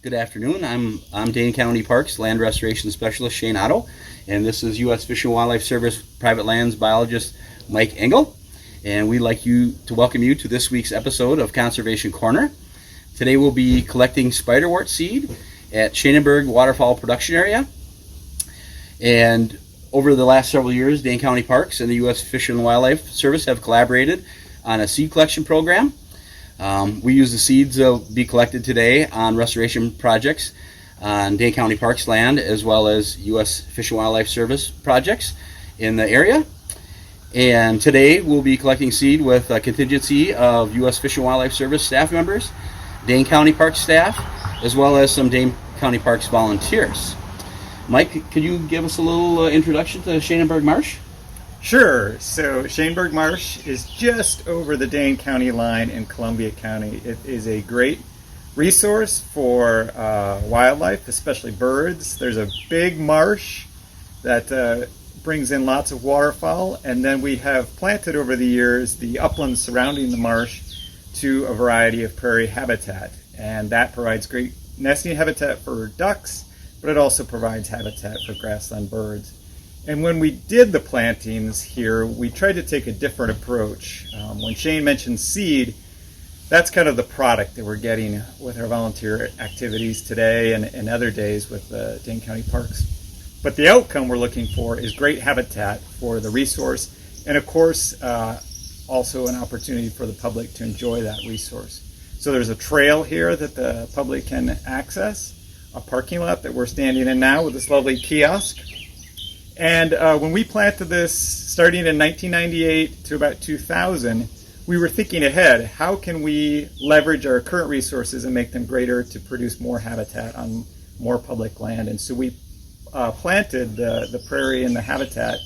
Good afternoon. I'm Dane County Parks Land Restoration Specialist Shane Otto, and this is U.S. Fish and Wildlife Service Private Lands Biologist Mike Engel, and we'd like to welcome you to this week's episode of Conservation Corner. Today we'll be collecting spiderwort seed at Shanenberg Waterfowl Production Area, and over the last several years, Dane County Parks and the U.S. Fish and Wildlife Service have collaborated on a seed collection program. We use the seeds that will be collected today on restoration projects on Dane County Parks land, as well as U.S. Fish and Wildlife Service projects in the area. And today we'll be collecting seed with a contingency of U.S. Fish and Wildlife Service staff members, Dane County Parks staff, as well as some Dane County Parks volunteers. Mike, could you give us a little introduction to Shanenberg Marsh? Sure. So Shanenberg Marsh is just over the Dane County line in Columbia County. It is a great resource for wildlife, especially birds. There's a big marsh that brings in lots of waterfowl, and then we have planted over the years the uplands surrounding the marsh to a variety of prairie habitat, and that provides great nesting habitat for ducks, but it also provides habitat for grassland birds. And when we did the plantings here, we tried to take a different approach. When Shane mentioned seed, that's kind of the product that we're getting with our volunteer activities today and other days with the Dane County Parks. But the outcome we're looking for is great habitat for the resource, and of course, also an opportunity for the public to enjoy that resource. So there's a trail here that the public can access, a parking lot that we're standing in now with this lovely kiosk. And when we planted this, starting in 1998 to about 2000, we were thinking ahead. How can we leverage our current resources and make them greater to produce more habitat on more public land? And so we planted the prairie and the habitat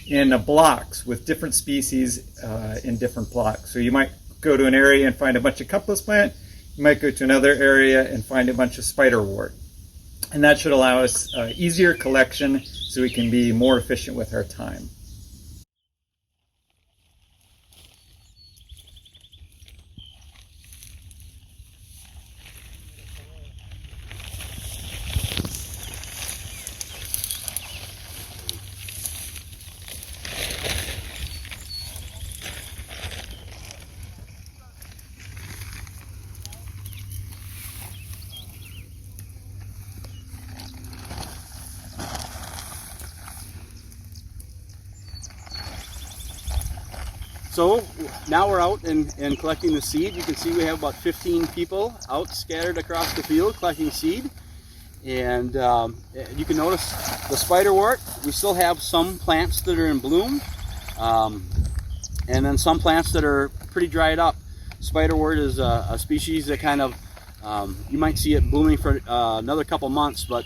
in blocks with different species in different blocks. So you might go to an area and find a bunch of cutlass plant. You might go to another area and find a bunch of spiderwort. And that should allow us easier collection so we can be more efficient with our time. So now we're out and collecting the seed. You can see we have about 15 people out scattered across the field collecting seed. And you can notice the spiderwort. We still have some plants that are in bloom, and then some plants that are pretty dried up. Spiderwort is a species that kind of, you might see it blooming for another couple months, but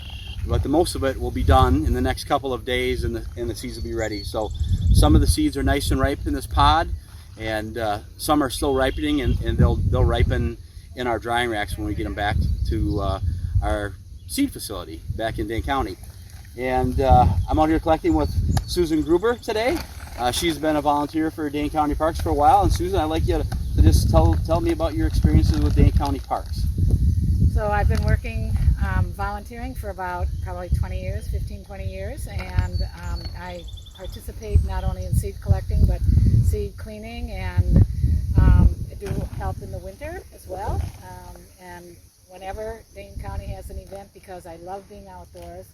the most of it will be done in the next couple of days, and the seeds will be ready. So some of the seeds are nice and ripe in this pod, and some are still ripening, and they'll ripen in our drying racks when we get them back to our seed facility back in Dane County. And I'm out here collecting with Susan Gruber today. She's been a volunteer for Dane County Parks for a while. And Susan, I'd like you to just tell me about your experiences with Dane County Parks. So I've been working volunteering for about probably 20 years, 20 years, and I participate not only in seed collecting but seed cleaning, and I do help in the winter as well. And whenever Dane County has an event, because I love being outdoors,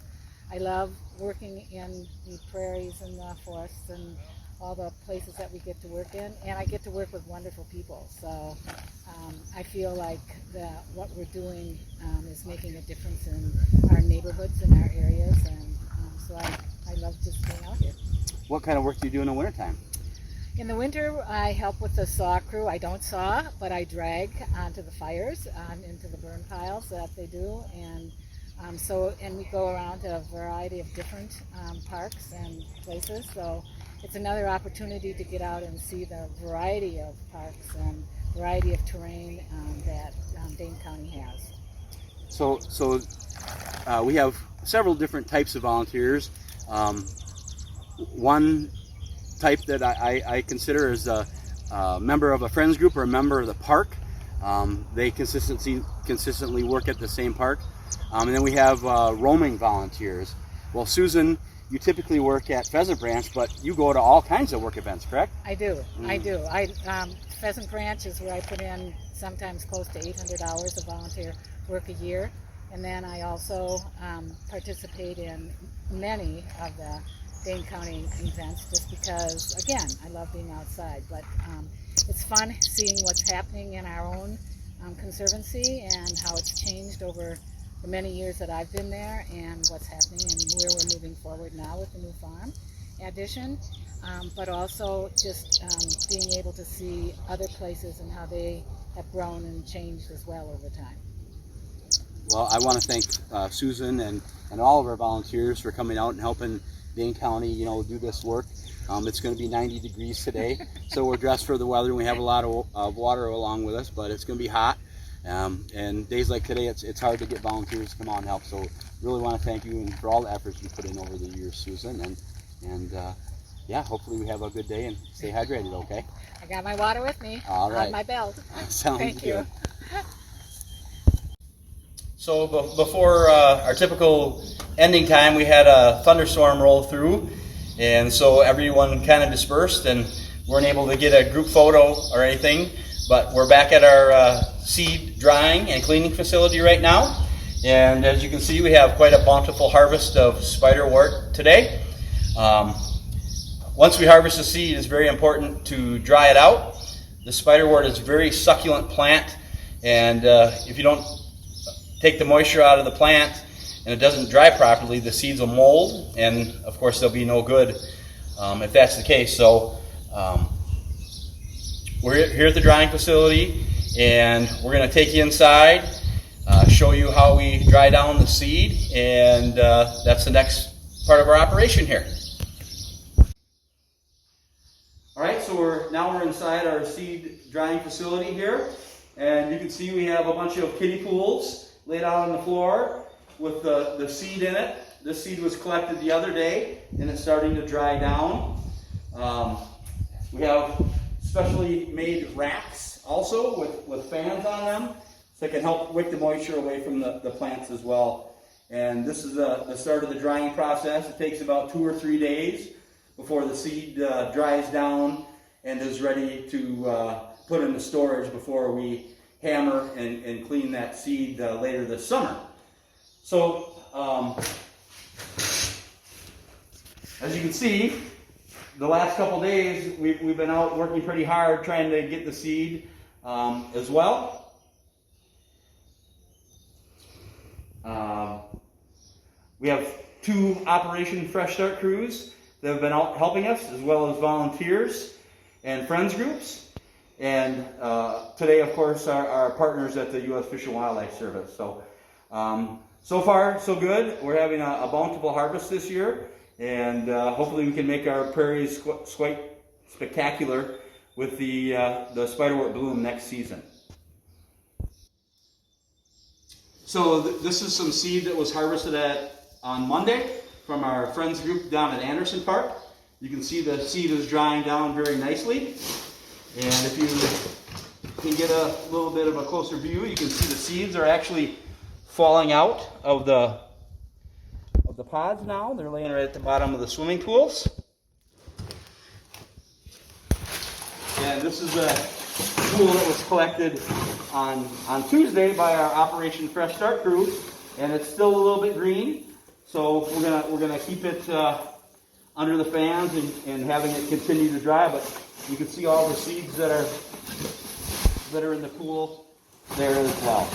I love working in the prairies and the forests and all the places that we get to work in, and I get to work with wonderful people. So I feel like what we're doing is making a difference in our neighborhoods and our areas, and so I love just being out here. What kind of work do you do in the wintertime? In the winter, I help with the saw crew. I don't saw, but I drag onto the fires, into the burn piles that they do, and and we go around to a variety of different parks and places. So it's another opportunity to get out and see the variety of parks and variety of terrain that Dane County has. So we have several different types of volunteers. One type that I consider as a member of a friends group or a member of the park. They consistently work at the same park. And then we have roaming volunteers. Well, Susan, you typically work at Pheasant Branch, but you go to all kinds of work events, correct? I do. Pheasant Branch is where I put in sometimes close to 800 hours of volunteer work a year. And then I also participate in many of the Dane County events just because, again, I love being outside. But it's fun seeing what's happening in our own conservancy and how it's changed over the many years that I've been there and what's happening and where we're moving forward now with the new farm addition. But also just being able to see other places and how they have grown and changed as well over time. Well, I want to thank Susan and all of our volunteers for coming out and helping Dane County, do this work. It's going to be 90 degrees today, so we're dressed for the weather, and we have a lot of water along with us, but it's going to be hot. And days like today, it's hard to get volunteers to come out and help. So really want to thank you and for all the efforts you put in over the years, Susan. And yeah, hopefully we have a good day and stay hydrated, okay? I got my water with me. All right. On my belt. Sounds Thank good. you. So before our typical ending time, we had a thunderstorm roll through, and so everyone kind of dispersed and weren't able to get a group photo or anything. But we're back at our seed drying and cleaning facility right now. And as you can see, we have quite a bountiful harvest of spiderwort today. Once we harvest the seed, it's very important to dry it out. The spiderwort is a very succulent plant, and if you don't take the moisture out of the plant and it doesn't dry properly, the seeds will mold, and of course they'll be no good if that's the case. So we're here at the drying facility, and we're going to take you inside, show you how we dry down the seed, and that's the next part of our operation here. All right, so we're inside our seed drying facility here, and you can see we have a bunch of kiddie pools laid out on the floor with the seed in it. This seed was collected the other day, and it's starting to dry down. We have specially made racks also with fans on them that can help wick the moisture away from the plants as well. And this is the start of the drying process. It takes about 2 or 3 days before the seed dries down and is ready to put into storage before we hammer and clean that seed later this summer. So as you can see, the last couple days we've been out working pretty hard trying to get the seed as well. We have 2 Operation Fresh Start crews that have been out helping us, as well as volunteers and friends groups. And today, of course, our partners at the U.S. Fish and Wildlife Service. So, so far, so good. We're having a bountiful harvest this year, and hopefully we can make our prairies quite spectacular with the spiderwort bloom next season. So this is some seed that was harvested on Monday from our friends group down at Anderson Park. You can see the seed is drying down very nicely. And if you can get a little bit of a closer view, you can see the seeds are actually falling out of the pods now. They're laying right at the bottom of the swimming pools. And this is a pool that was collected on Tuesday by our Operation Fresh Start crew, and it's still a little bit green. So we're gonna keep it under the fans and having it continue to dry. But you can see all the seeds that are in the pool there as well.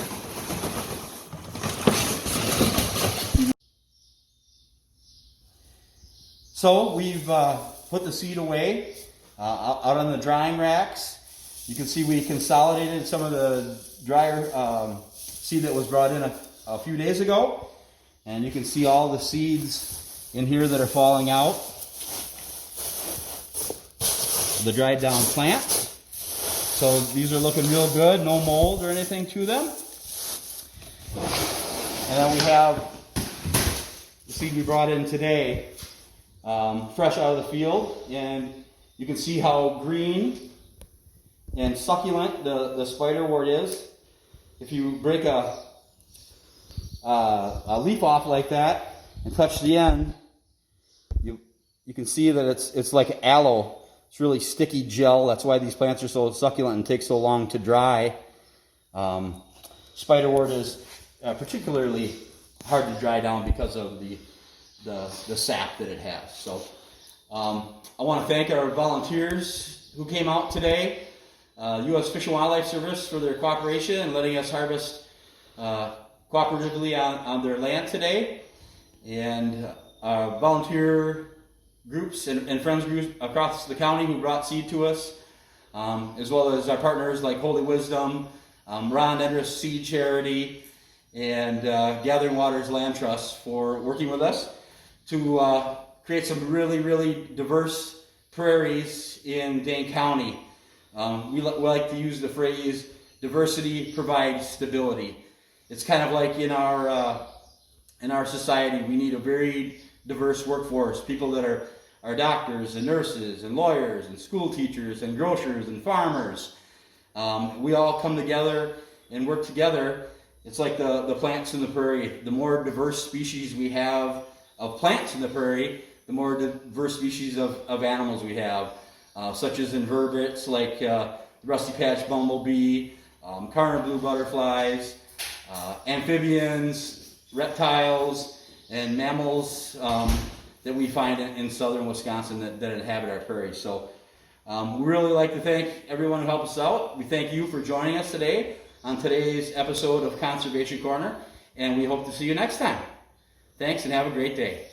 So we've put the seed away out on the drying racks. You can see we consolidated some of the drier seed that was brought in a few days ago. And you can see all the seeds in here that are falling out. The dried down plants. So these are looking real good, no mold or anything to them. And then we have the seed we brought in today, fresh out of the field, and you can see how green and succulent the spiderwort is. If you break a leaf off like that and touch the end, you can see that it's like aloe. It's really sticky gel. That's why these plants are so succulent and take so long to dry. Spiderwort is particularly hard to dry down because of the sap that it has. So I want to thank our volunteers who came out today, U.S. Fish and Wildlife Service for their cooperation and letting us harvest cooperatively on their land today, and volunteer groups and friends groups across the county who brought seed to us, as well as our partners like Holy Wisdom, Ron Edris Seed Charity, and Gathering Waters Land Trust for working with us to create some really, really diverse prairies in Dane County. We like to use the phrase, diversity provides stability. It's kind of like in our society, we need a very diverse workforce, people that are doctors and nurses and lawyers and school teachers and grocers and farmers. We all come together and work together. It's like the plants in the prairie. The more diverse species we have of plants in the prairie, the more diverse species of animals we have, such as invertebrates like the rusty patch bumblebee, Karner blue butterflies, amphibians, reptiles, and mammals that we find in southern Wisconsin that inhabit our prairies. So we really like to thank everyone who helped us out. We thank you for joining us today on today's episode of Conservation Corner, and we hope to see you next time. Thanks, and have a great day.